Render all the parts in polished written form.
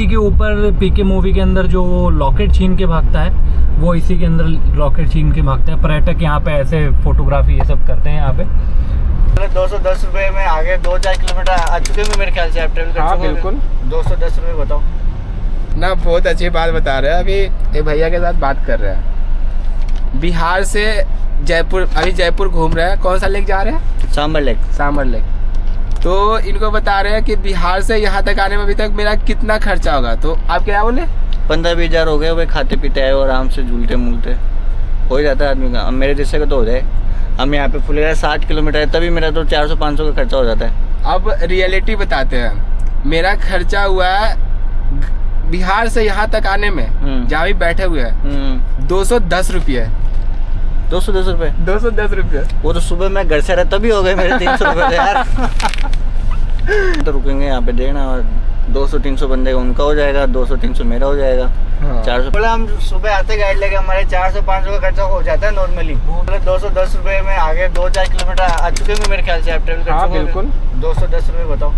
के ऊपर पीके मूवी के अंदर जो लॉकेट छीन के भागता है वो इसी के अंदर लॉकेट छीन के भागता है। पर्यटक यहाँ पे ऐसे फोटोग्राफी ये सब करते हैं यहाँ पे। 210 रुपए में आगे 2-4 किलोमीटर आ चुके हैं मेरे ख्याल से आप ट्रेवल कर चुके हैं। बिल्कुल 210 रुपए बताओ ना। बहुत अच्छी बात बता रहे हैं। अभी एक भैया के साथ बात कर रहे हैं, बिहार से जयपुर, अभी जयपुर घूम रहे हैं। कौन सा लेक जा रहे हैं? सांबर लेक। सांबर लेक। तो इनको बता रहे हैं कि बिहार से यहाँ तक आने में अभी तक मेरा कितना खर्चा होगा। तो आप क्या बोले? 15-20 हज़ार हो गए। वे खाते पीते आए और आराम से झूलते मूलते हो जाता है आदमी का। अब मेरे जैसे का तो हो जाए। हम यहाँ पे फुलेरा 60 किलोमीटर है, तभी मेरा तो 400-500 का खर्चा हो जाता है। अब रियलिटी बताते हैं। मेरा खर्चा हुआ है बिहार से यहाँ तक आने में, जहाँ भी बैठे हुए हैं, 210 रुपये। 210 रुपये? 210 रुपये। वो तो सुबह मैं घर से रहा तभी हो गए मेरे 300 रुपये यार। तो रुकेंगे यहाँ पे देखना, और 200-300 बंदे का उनका हो जाएगा, 200-300 मेरा हो जाएगा। हाँ। 400 बोले हम सुबह आते गाइड लेके हमारे 400-500 का खर्चा हो जाता है नॉर्मली। 210 रुपये में आगे 2-4 किलोमीटर आ चुके हैं मेरे ख्याल से आप ट्रेवल कर चुके हैं। बिल्कुल 210 रुपये बताओ।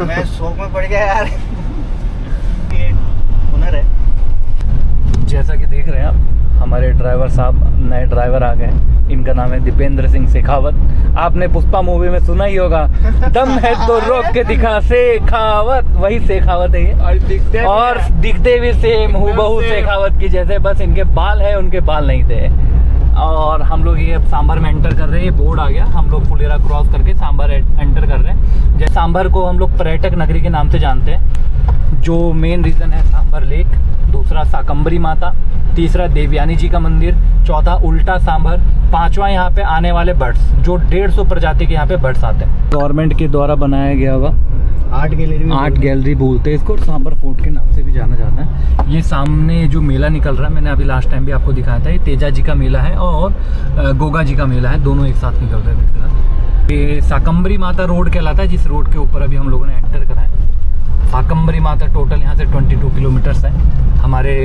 मैं शौक में पड़ गया यार। ये हुनर है। जैसा कि देख रहे हैं आप, हमारे ड्राइवर साहब नए ड्राइवर आ गए। इनका नाम है दीपेंद्र सिंह शेखावत। आपने पुष्पा मूवी में सुना ही होगा, दम है तो रोक के दिखा शेखावत, वही शेखावत है ये। और दिखते भी सेम हूबहू शेखावत की जैसे, बस इनके बाल है उनके बाल नहीं थे। और हम लोग ये अब सांभर में एंटर कर रहे हैं। ये बोर्ड आ गया, हम लोग फुलेरा क्रॉस करके सांभर एंटर कर रहे हैं। जैसे सांभर को हम लोग पर्यटक नगरी के नाम से जानते हैं। जो मेन रीज़न है सांभर लेक, दूसरा शाकंभरी माता, तीसरा देवयानी जी का मंदिर, चौथा उल्टा सांभर, पांचवा यहाँ पे आने वाले बर्ड्स, जो 150 प्रजाति के यहाँ पे बर्ड्स आते हैं। गवर्नमेंट के द्वारा बनाया गया हुआ आर्ट गैलरी बोलते हैं इसको, सांभर फोर्ट के नाम से भी जाना जाता है। ये सामने जो मेला निकल रहा है, मैंने अभी लास्ट टाइम भी आपको दिखाया था, ये तेजा जी का मेला है और गोगा जी का मेला है, दोनों एक साथ निकल रहे हैं। ये शाकंभरी माता रोड कहलाता है, जिस रोड के ऊपर अभी हम लोगों ने एंटर करा है। शाकंभरी माता टोटल यहाँ से 22 किलोमीटर्स है। हमारे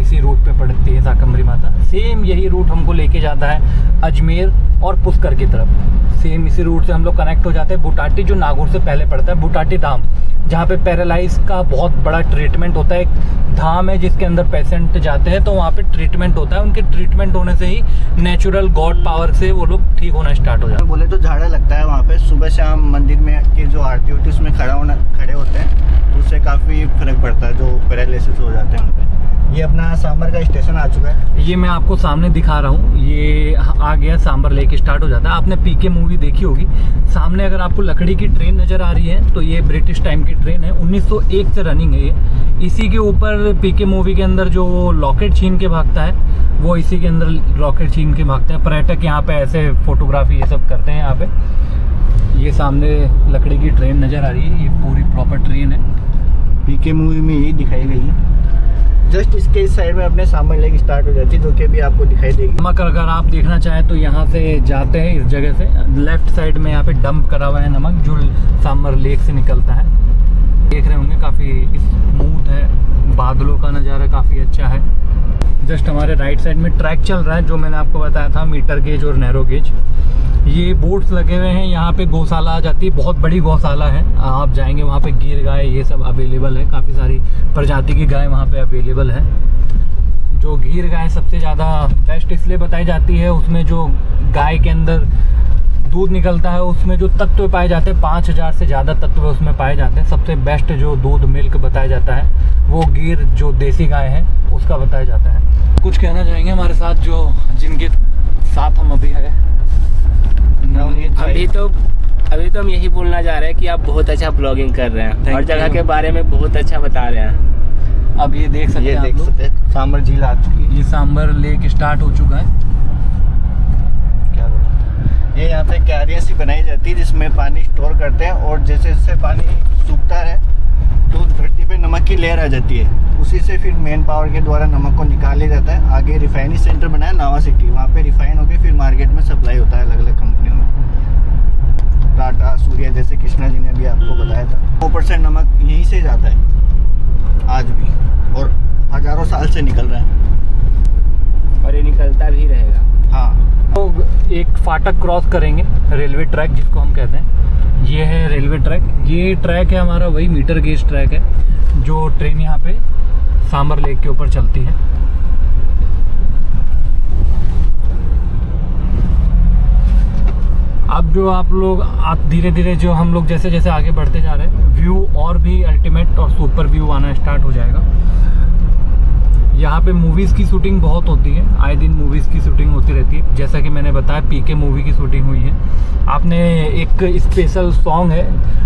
इसी रूट पे पड़ती है शाकंभरी माता। सेम यही रूट हमको लेके जाता है अजमेर और पुष्कर की तरफ। सेम इसी रूट से हम लोग कनेक्ट हो जाते हैं बुटाटी, जो नागौर से पहले पड़ता है, बुटाटी धाम, जहाँ पे पैरालाइज का बहुत बड़ा ट्रीटमेंट होता है। एक धाम है जिसके अंदर पेशेंट जाते हैं तो वहाँ पे ट्रीटमेंट होता है। उनके ट्रीटमेंट होने से ही नेचुरल गॉड पावर से वो लोग ठीक होना स्टार्ट हो जाते हैं। बोले तो झाड़ा लगता है वहाँ पे सुबह शाम मंदिर में के जो आरती होती है उसमें खड़े होते हैं, तो उससे काफ़ी फर्क पड़ता है जो पैरालिसिस हो जाते हैं उन पर। ये अपना सांभर का स्टेशन आ चुका है। ये मैं आपको सामने दिखा रहा हूँ, ये आ गया सांभर लेक स्टार्ट हो जाता है। आपने पीके मूवी देखी होगी, सामने अगर आपको लकड़ी की ट्रेन नज़र आ रही है तो ये ब्रिटिश टाइम की ट्रेन है, 1901 से रनिंग है ये। इसी के ऊपर पीके मूवी के अंदर जो लॉकेट छीन के भागता है वो इसी के अंदर लॉकेट छीन के भागता है। पर्यटक यहाँ पे ऐसे फोटोग्राफी ये सब करते हैं यहाँ पे। ये सामने लकड़ी की ट्रेन नज़र आ रही है, ये पूरी प्रॉपर ट्रेन है। पीके मूवी में यही दिखाई गई है। जस्ट इसके इस साइड में अपने सांभर लेक स्टार्ट हो जाती है, जो कि भी आपको दिखाई देगी। नमक अगर आप देखना चाहें तो यहाँ से जाते हैं इस जगह से, लेफ्ट साइड में यहाँ पे डंप करा हुआ है नमक, जो सांभर लेक से निकलता है। देख रहे होंगे काफ़ी स्मूथ है, बादलों का नज़ारा काफ़ी अच्छा है। जस्ट हमारे राइट साइड में ट्रैक चल रहा है, जो मैंने आपको बताया था, मीटर गेज और नैरो गेज। ये बोट्स लगे हुए हैं। यहाँ पे गौशाला आ जाती है, बहुत बड़ी गौशाला है। आप जाएंगे वहाँ पे गिर गाय ये सब अवेलेबल है, काफ़ी सारी प्रजाति की गाय वहाँ पे अवेलेबल है। जो गिर गाय सबसे ज़्यादा बेस्ट इसलिए बताई जाती है, उसमें जो गाय के अंदर दूध निकलता है उसमें जो तत्व पाए जाते हैं, 5000 से ज़्यादा तत्व उसमें पाए जाते हैं। सबसे बेस्ट जो दूध मिल्क बताया जाता है वो गिर जो देसी गाय है उसका बताया जाता है। कुछ कहना चाहेंगे हमारे साथ जो जिनके साथ हम अभी है? अभी तो हम यही बोलना चाह रहे हैं कि आप बहुत अच्छा ब्लॉगिंग कर रहे हैं और जगह के बारे में बहुत अच्छा बता रहे हैं। अब ये देख सकते हैं सांभर झील आ चुकी है। ये सांभर लेक स्टार्ट हो चुका है। क्या बोला? ये यहाँ पे क्यारियाँ सी बनाई जाती है जिसमें पानी स्टोर करते हैं, और जैसे जैसे पानी सूखता है तो धरती पे नमक की लेयर आ जाती है। उसी से फिर मेन पावर के द्वारा नमक को निकाल लिया जाता है। आगे रिफाइनरी सेंटर बनाया नावा सिटी, वहाँ पे रिफाइन होकर फिर मार्केट में सप्लाई होता है अलग अलग कंपनियों में। टाटा, सूर्या, जैसे कृष्णा जी ने भी आपको बताया था। 100% नमक यहीं से जाता है आज भी, और हजारों साल से निकल रहा है और ये निकलता भी रहेगा। हाँ, तो एक फाटक क्रॉस करेंगे, रेलवे ट्रैक जिसको हम कहते हैं। ये है रेलवे ट्रैक। ये ट्रैक है हमारा वही मीटर गेज ट्रैक है जो ट्रेन यहाँ पे सांबर लेक के ऊपर चलती है। अब जो आप लोग धीरे धीरे जो हम लोग जैसे जैसे आगे बढ़ते जा रहे हैं, व्यू और भी अल्टीमेट और सुपर व्यू आना स्टार्ट हो जाएगा। यहाँ पे मूवीज़ की शूटिंग बहुत होती है, आए दिन मूवीज़ की शूटिंग होती रहती है। जैसा कि मैंने बताया पीके मूवी की शूटिंग हुई है। आपने एक स्पेशल सॉन्ग है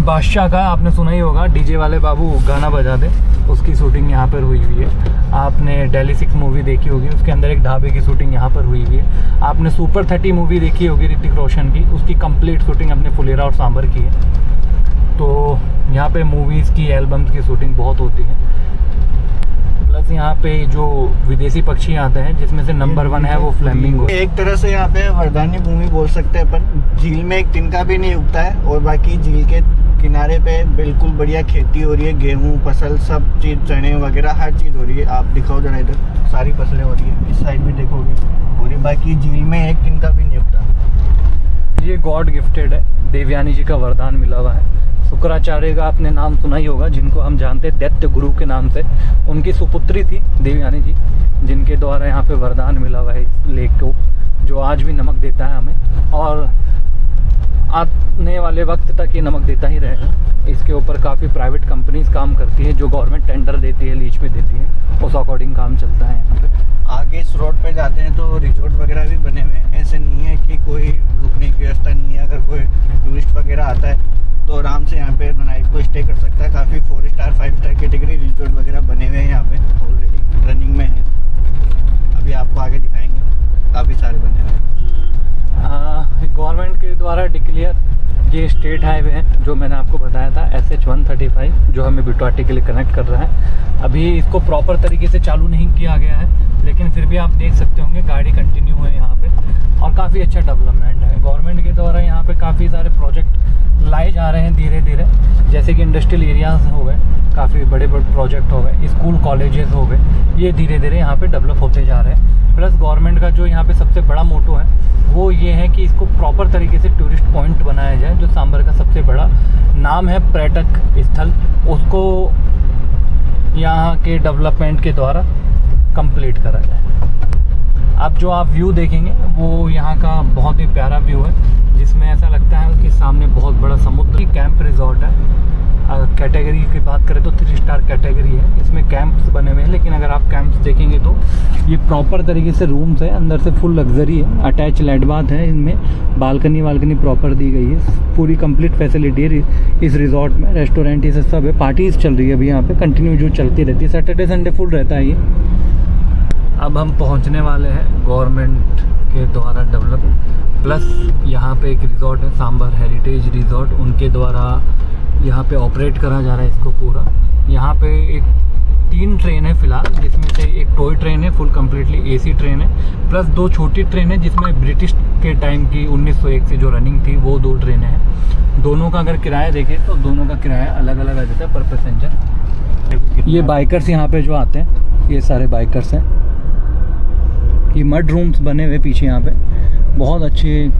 बादशाह का, आपने सुना ही होगा, डीजे वाले बाबू गाना बजा दे, उसकी शूटिंग यहाँ पर हुई हुई है। आपने Delhi 6 मूवी देखी होगी, उसके अंदर एक ढाबे की शूटिंग यहाँ पर हुई हुई है। आपने सुपर 30 मूवी देखी होगी ऋतिक रोशन की, उसकी कंप्लीट शूटिंग अपने फुलेरा और सांबर की है। तो यहाँ पे मूवीज़ की, एल्बम्स की शूटिंग बहुत होती है। प्लस यहाँ पे जो विदेशी पक्षी आते हैं जिसमें से नंबर 1 है वो फ्लेमिंगो। एक तरह से यहाँ पे वरदानी भूमि बोल सकते हैं अपन। झील में एक तिनका भी नहीं उगता है और बाकी झील के किनारे पे बिल्कुल बढ़िया खेती हो रही है, गेहूं फसल सब चीज़, चने वगैरह हर चीज़ हो रही है। आप दिखाओ जरा, इधर सारी फसलें हो रही है, इस साइड भी देखोगे पूरी। बाकी झील में एक तिनका भी नहीं उगता। ये गॉड गिफ्टेड है, देवयानी जी का वरदान मिला हुआ है। शुक्राचार्य का आपने नाम सुना ही होगा, जिनको हम जानते हैं दैत्य गुरु के नाम से। उनकी सुपुत्री थी देवयानी जी, जिनके द्वारा यहाँ पे वरदान मिला हुआ है इस लेक को, जो आज भी नमक देता है हमें और आने वाले वक्त तक ये नमक देता ही रहेगा। इसके ऊपर काफ़ी प्राइवेट कंपनीज काम करती है, जो गवर्नमेंट टेंडर देती है, लीज पे देती है, उस अकॉर्डिंग काम चलता है यहाँ पे। आगे इस रोड पे जाते हैं तो रिजॉर्ट वगैरह भी बने हुए हैं। ऐसे नहीं है कि कोई रुकने की व्यवस्था नहीं है। अगर कोई टूरिस्ट वगैरह आता है तो आराम से यहाँ पे नाइट को स्टे कर सकता है। काफ़ी 4 स्टार 5 स्टार कैटेगरी रिजॉर्ट वगैरह बने हुए हैं यहाँ पे, ऑलरेडी रनिंग में है। अभी आपको आगे दिखाएंगे, काफ़ी सारे बने हुए हैं। गवर्नमेंट के द्वारा डिक्लेयर ये स्टेट हाईवे है जो मैंने आपको बताया था, SH 135, जो हमें बिटवाटी के लिए कनेक्ट कर रहा है। अभी इसको प्रॉपर तरीके से चालू नहीं किया गया है, लेकिन फिर भी आप देख सकते होंगे गाड़ी कंटिन्यू है यहाँ पे और काफ़ी अच्छा डेवलपमेंट है। गवर्नमेंट के द्वारा यहाँ पे काफ़ी सारे प्रोजेक्ट लाए जा रहे हैं धीरे धीरे, जैसे कि इंडस्ट्रियल एरियाज हो गए, काफ़ी बड़े बड़े प्रोजेक्ट हो गए, स्कूल कॉलेजेस हो गए, ये धीरे धीरे यहाँ पे डेवलप होते जा रहे हैं। प्लस गवर्नमेंट का जो यहाँ पे सबसे बड़ा मोटो है वो ये है कि इसको प्रॉपर तरीके से टूरिस्ट पॉइंट बनाया जाए। जो सांबर का सबसे बड़ा नाम है पर्यटक स्थल, उसको यहाँ के डेवलपमेंट के द्वारा कंप्लीट करा जाए। अब जो आप व्यू देखेंगे वो यहाँ का बहुत ही प्यारा व्यू है, जिसमें ऐसा लगता है कि सामने बहुत बड़ा समुद्री कैंप रिजॉर्ट है। कैटेगरी की बात करें तो 3 स्टार कैटेगरी है, इसमें कैंप्स बने हुए हैं। लेकिन अगर आप कैंप्स देखेंगे तो ये प्रॉपर तरीके से रूम्स है, अंदर से फुल लग्जरी है, अटैच लेट बाथ है, इनमें बालकनी प्रॉपर दी गई है, पूरी कंप्लीट फैसिलिटी है इस रिजॉर्ट में। रेस्टोरेंट ये सब है, पार्टीज चल रही है अभी यहाँ पे कंटिन्यू, जो चलती रहती है। सैटरडे संडे फुल रहता है ये। अब हम पहुँचने वाले हैं गवर्नमेंट के द्वारा डेवलप, प्लस यहाँ पे एक रिजॉर्ट है सांबर हेरिटेज रिजॉर्ट, उनके द्वारा यहाँ पे ऑपरेट करा जा रहा है इसको पूरा। यहाँ पे 3 ट्रेन है फ़िलहाल, जिसमें से एक टॉय ट्रेन है, फुल कम्प्लीटली AC ट्रेन है, प्लस 2 छोटी ट्रेन है जिसमें ब्रिटिश के टाइम की 1901 से जो रनिंग थी वो 2 ट्रेनें हैं। दोनों का अगर किराया देखें तो दोनों का किराया अलग अलग आ जाता है पर पैसेंजर। ये बाइकर्स यहाँ पे जो आते हैं, ये सारे बाइकर्स हैं। ये मड रूम्स बने हुए पीछे, यहाँ पे बहुत अच्छे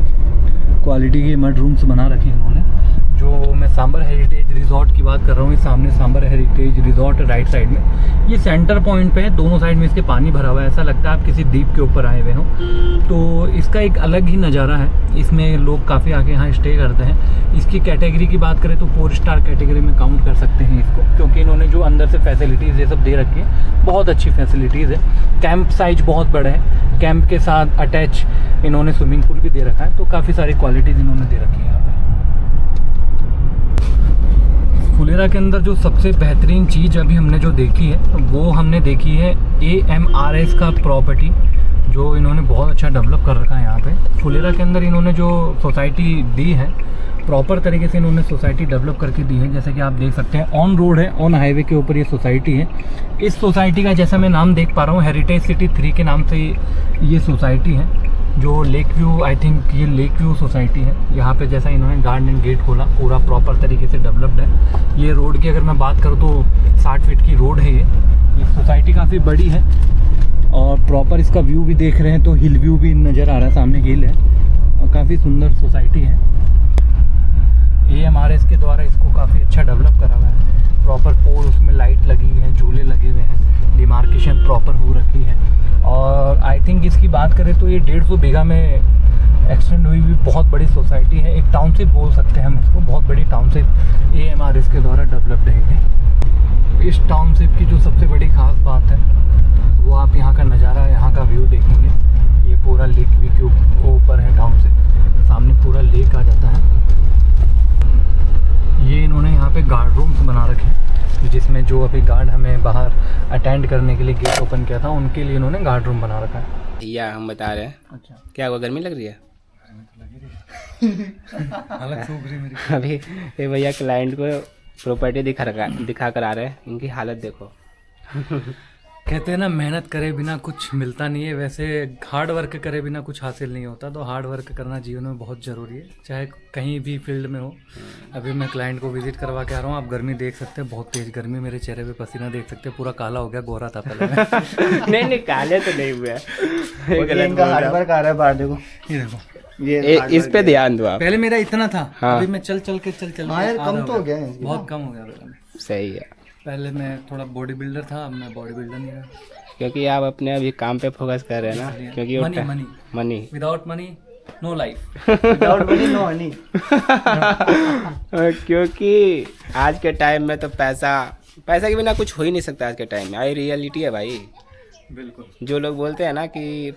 क्वालिटी के मड रूम्स बना रखे हैं इन्होंने। जो मैं सांबर हेरिटेज रिजॉर्ट की बात कर रहा हूँ, इस सामने Sambhar heritage resort right side में, ये सेंटर पॉइंट पे है, दोनों साइड में इसके पानी भरा हुआ है, ऐसा लगता है आप किसी द्वीप के ऊपर आए हुए हो। तो इसका एक अलग ही नज़ारा है, इसमें लोग काफ़ी आके यहाँ स्टे करते हैं। इसकी कैटेगरी की बात करें तो 4 स्टार कैटेगरी में काउंट कर सकते हैं इसको, क्योंकि इन्होंने जो अंदर से फैसिलिटीज़ ये सब दे रखी है, बहुत अच्छी फैसिलिटीज़ है। कैंप साइज बहुत बड़ा है, कैंप के साथ अटैच इन्होंने स्विमिंग पूल भी दे रखा है, तो काफ़ी सारी क्वालिटीज़ इन्होंने दे रखी है यहाँ पे। फुलेरा के अंदर जो सबसे बेहतरीन चीज़ अभी हमने जो देखी है वो हमने देखी है AMRS का प्रॉपर्टी, जो इन्होंने बहुत अच्छा डेवलप कर रखा है यहाँ पे। फुलेरा के अंदर इन्होंने जो सोसाइटी दी है, प्रॉपर तरीके से इन्होंने सोसाइटी डेवलप करके दी है। जैसे कि आप देख सकते हैं ऑन रोड है, ऑन हाईवे के ऊपर ये सोसाइटी है। इस सोसाइटी का जैसा मैं नाम देख पा रहा हूँ, हेरिटेज सिटी 3 के नाम से ये सोसाइटी है, जो लेक व्यू, आई थिंक ये लेक व्यू सोसाइटी है। यहाँ पे जैसा इन्होंने गार्डन एंड गेट खोला, पूरा प्रॉपर तरीके से डेवलप्ड है। ये रोड की अगर मैं बात करूँ तो 60 फीट की रोड है ये सोसाइटी काफ़ी बड़ी है और प्रॉपर इसका व्यू भी देख रहे हैं तो हिल व्यू भी नज़र आ रहा है, सामने हिल है और काफ़ी सुंदर सोसाइटी है। AMRS के द्वारा इसको काफ़ी अच्छा डेवलप करा हुआ है। प्रॉपर पोल, उसमें लाइट लगी हुई है, झूले लगे हुए हैं, डिमार्केशन प्रॉपर हो रखी है। और आई थिंक इसकी बात करें तो ये 150 बीघा में एक्सटेंड हुई हुई बहुत बड़ी सोसाइटी है। एक टाउनशिप बोल सकते हैं हम इसको, बहुत बड़ी टाउनशिप AMRS के द्वारा डेवलप्ड है। इस टाउनशिप की जो सबसे बड़ी खास बात है वो आप यहाँ का नज़ारा, यहाँ का व्यू देखेंगे। ये पूरा लेक व्यू के ऊपर है टाउनशिप, सामने पूरा लेक आ जाता है। ये इन्होंने यहाँ पे गार्ड रूम्स बना रखे हैं, जिसमें जो अभी गार्ड हमें बाहर अटेंड करने के लिए गेट ओपन किया था उनके लिए इन्होंने गार्ड रूम बना रखा है। भैया हम बता रहे हैं, अच्छा, क्या हुआ, गर्मी लग रही है? हालत सूख रही मेरी। अभी ये भैया क्लाइंट को प्रॉपर्टी दिखा कर आ रहे हैं, इनकी हालत देखो। कहते हैं ना, मेहनत करे बिना कुछ मिलता नहीं है, वैसे हार्ड वर्क करे बिना कुछ हासिल नहीं होता। तो हार्ड वर्क करना जीवन में बहुत ज़रूरी है, चाहे कहीं भी फील्ड में हो। अभी मैं क्लाइंट को विजिट करवा के आ रहा हूँ, आप गर्मी देख सकते हैं, बहुत तेज़ गर्मी, मेरे चेहरे पे पसीना देख सकते हैं, पूरा काला हो गया, गोरा था पहले मैं। नहीं काले तो नहीं हुए, इनका हार्ड वर्क आ रहा है बाहर, देखो ये देखो, ये इस पे ध्यान दो आप। पहले मेरा इतना था, हाँ। अभी मैं चल के हाँ यार, कम तो हो गया है, बहुत कम हो गया पहले। सही है, पहले मैं थोड़ा बॉडी बिल्डर था, अब मैं बॉडी बिल्डर नहीं रहा। क्योंकि आप अपने अभी काम पे फोकस कर रहे हैं ना, क्योंकि money without money no life. Without money no honey. क्योंकि आज के टाइम में तो पैसा के बिना कुछ हो ही नहीं सकता। आज के टाइम में आई रियलिटी है भाई। बिल्कुल, जो लोग बोलते हैं ना कि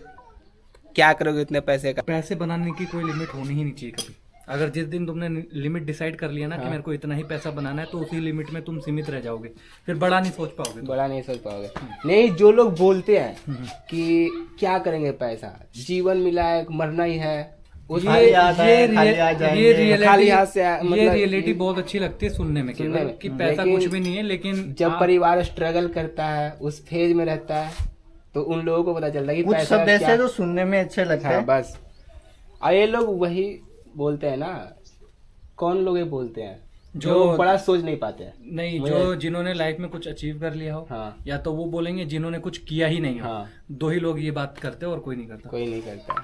क्या करोगे इतने पैसे का, पैसे बनाने की कोई लिमिट होनी ही नहीं चाहिए कभी। अगर जिस दिन तुमने लिमिट डिसाइड कर लिया ना कि मेरे को इतना ही पैसा बनाना है, तो उसी लिमिट में तुम सीमित रह जाओगे, फिर बड़ा नहीं सोच पाओगे। बड़ा नहीं सोच पाओगे। नहीं, जो लोग बोलते हैं कि क्या करेंगे पैसा, जीवन मिला है, मरना ही है, ये रियलिटी बहुत अच्छी लगती है सुनने में कि पैसा कुछ भी नहीं है। लेकिन जब परिवार स्ट्रगल करता है, उस फेज में रहता है, तो उन लोगों को पता चलता है कि कुछ पैसा शब्द ऐसे क्या। जो सुनने में अच्छे लगते हैं। हाँ, बस। और ये लोग वही बोलते हैं ना, कौन लोग ये बोलते हैं जो बड़ा सोच नहीं पाते हैं। नहीं, जो जिन्होंने लाइफ में कुछ अचीव कर लिया हो, हाँ। या तो वो बोलेंगे जिन्होंने कुछ किया ही नहीं हो। हाँ। दो ही लोग ये बात करते हैं और कोई नहीं करता। कोई नहीं करता।